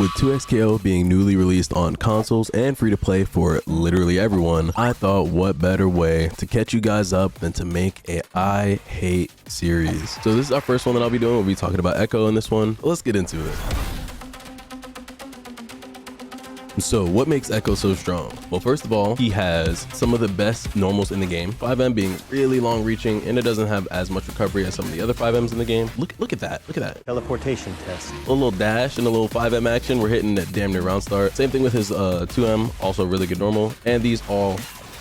With 2XKO being newly released on consoles and free to play for literally everyone, I thought what better way to catch you guys up than to make a I Hate series. So this is our first one that I'll be doing. We'll be talking about Ekko in this one. Let's get into it. So what makes Ekko so strong? Well, first of all, he has some of the best normals in the game. 5M being really long reaching, and it doesn't have as much recovery as some of the other 5Ms in the game. Look at that. Look at that. Teleportation test. A little dash and a little 5M action. We're hitting at damn near round start. Same thing with his 2M, also really good normal. And these all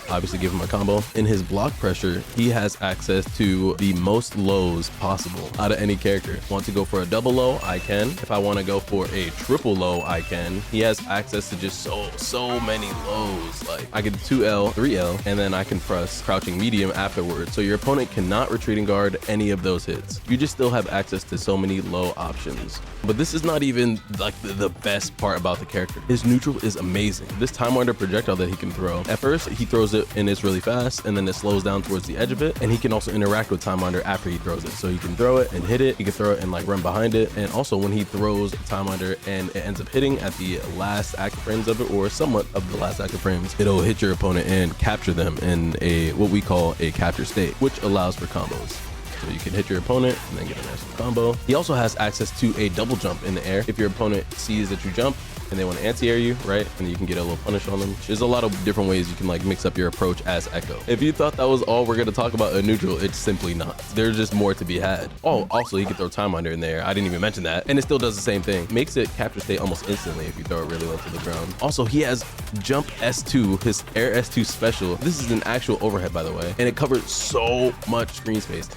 obviously give him a combo. In his block pressure, he has access to the most lows possible out of any character. Want to go for a double low? I can. If I want to go for a triple low, I can. He has access to just so many lows. Like I get 2L, 3L, and then I can press crouching medium afterwards. So your opponent cannot retreating guard any of those hits. You just still have access to so many low options. But this is not even like the best part about the character. His neutral is amazing. This time wander projectile that he can throw. At first, he throws it and it's really fast, and then it slows down towards the edge of it, and he can also interact with time wander after he throws it. So he can throw it and hit it, he can throw it and like run behind it, and also when he throws time wander and it ends up hitting at the last active frames of it, or somewhat of the last active frames, it'll hit your opponent and capture them in a what we call a capture state, which allows for combos. So you can hit your opponent and then get a nice combo. He also has access to a double jump in the air. If your opponent sees that you jump and they want to anti-air you, right? And you can get a little punish on them. There's a lot of different ways you can like mix up your approach as Ekko. If you thought that was all we're going to talk about in neutral, it's simply not. There's just more to be had. Oh, also he can throw time under in there. I didn't even mention that. And it still does the same thing. Makes it capture state almost instantly if you throw it really low to the ground. Also, he has jump S2, his air S2 special. This is an actual overhead, by the way. And it covers so much screen space.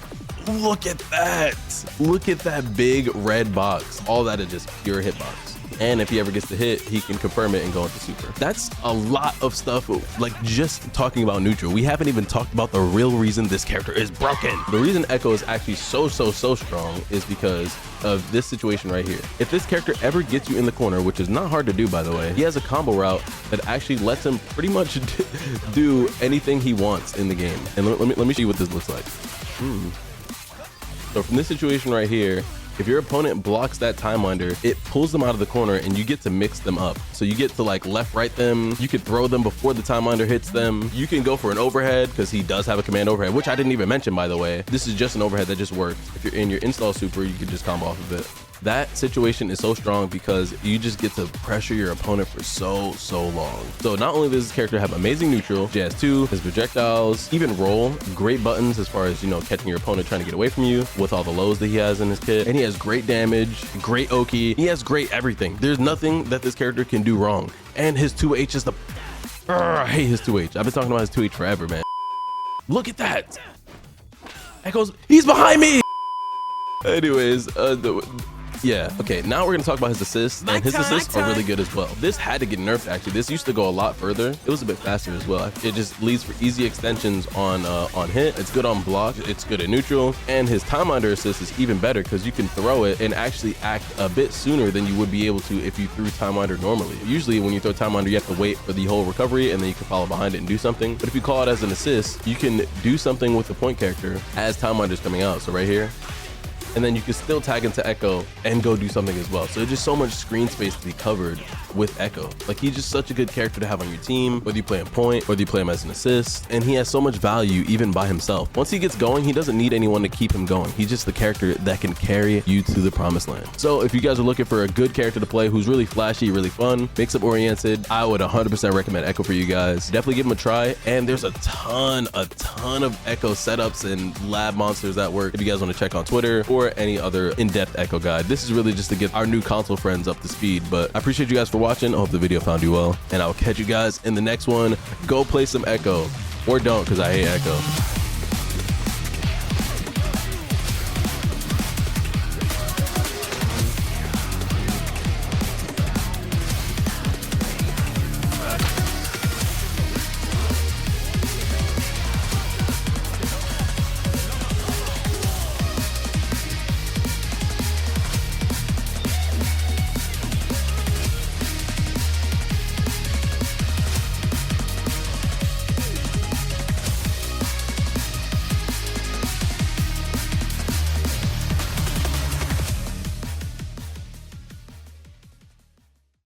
Look at that. Look at that big red box. All that is just pure hitbox. And if he ever gets to hit, he can confirm it and go into super. That's a lot of stuff, like just talking about neutral. We haven't even talked about the real reason this character is broken. The reason Ekko is actually so strong is because of this situation right here. If this character ever gets you in the corner, which is not hard to do, by the way, he has a combo route that actually lets him pretty much do anything he wants in the game. And let me show you what this looks like. So from this situation right here, if your opponent blocks that time under, it pulls them out of the corner and you get to mix them up. So you get to like left, right them. You could throw them before the time under hits them. You can go for an overhead because he does have a command overhead, which I didn't even mention, by the way. This is just an overhead that just works. If you're in your install super, you can just combo off of it. That situation is so strong because you just get to pressure your opponent for so long. So not only does this character have amazing neutral, Jazz 2, his projectiles, even roll, great buttons as far as, you know, catching your opponent trying to get away from you with all the lows that he has in his kit. And he has great damage, great Oki. He has great everything. There's nothing that this character can do wrong. And his 2H is the... I hate his 2H. I've been talking about his 2H forever, man. Look at that. Ekko's... He's behind me! Anyways, yeah, okay, now we're gonna talk about his assists, and his assists are really good as well. This had to get nerfed, actually. This used to go a lot further. It was a bit faster as well. It just leads for easy extensions on hit. It's good on block, it's good at neutral, and his time under assist is even better because you can throw it and actually act a bit sooner than you would be able to if you threw time under normally. Usually when you throw time under, you have to wait for the whole recovery and then you can follow behind it and do something. But if you call it as an assist, you can do something with the point character as time under is coming out. So right here, and then you can still tag into Ekko and go do something as well. So there's just so much screen space to be covered with Ekko. Like, he's just such a good character to have on your team, whether you play him point, whether you play him as an assist, and he has so much value even by himself. Once he gets going, he doesn't need anyone to keep him going. He's just the character that can carry you to the promised land. So if you guys are looking for a good character to play who's really flashy, really fun, mix-up oriented, I would 100% recommend Ekko for you guys. Definitely give him a try, and there's a ton of Ekko setups and lab monsters that work if you guys want to check on Twitter or any other in-depth Ekko guide. This is really just to get our new console friends up to speed, but I appreciate you guys for watching. I hope the video found you well, and I'll catch you guys in the next one. Go play some Ekko, or don't, because I hate Ekko.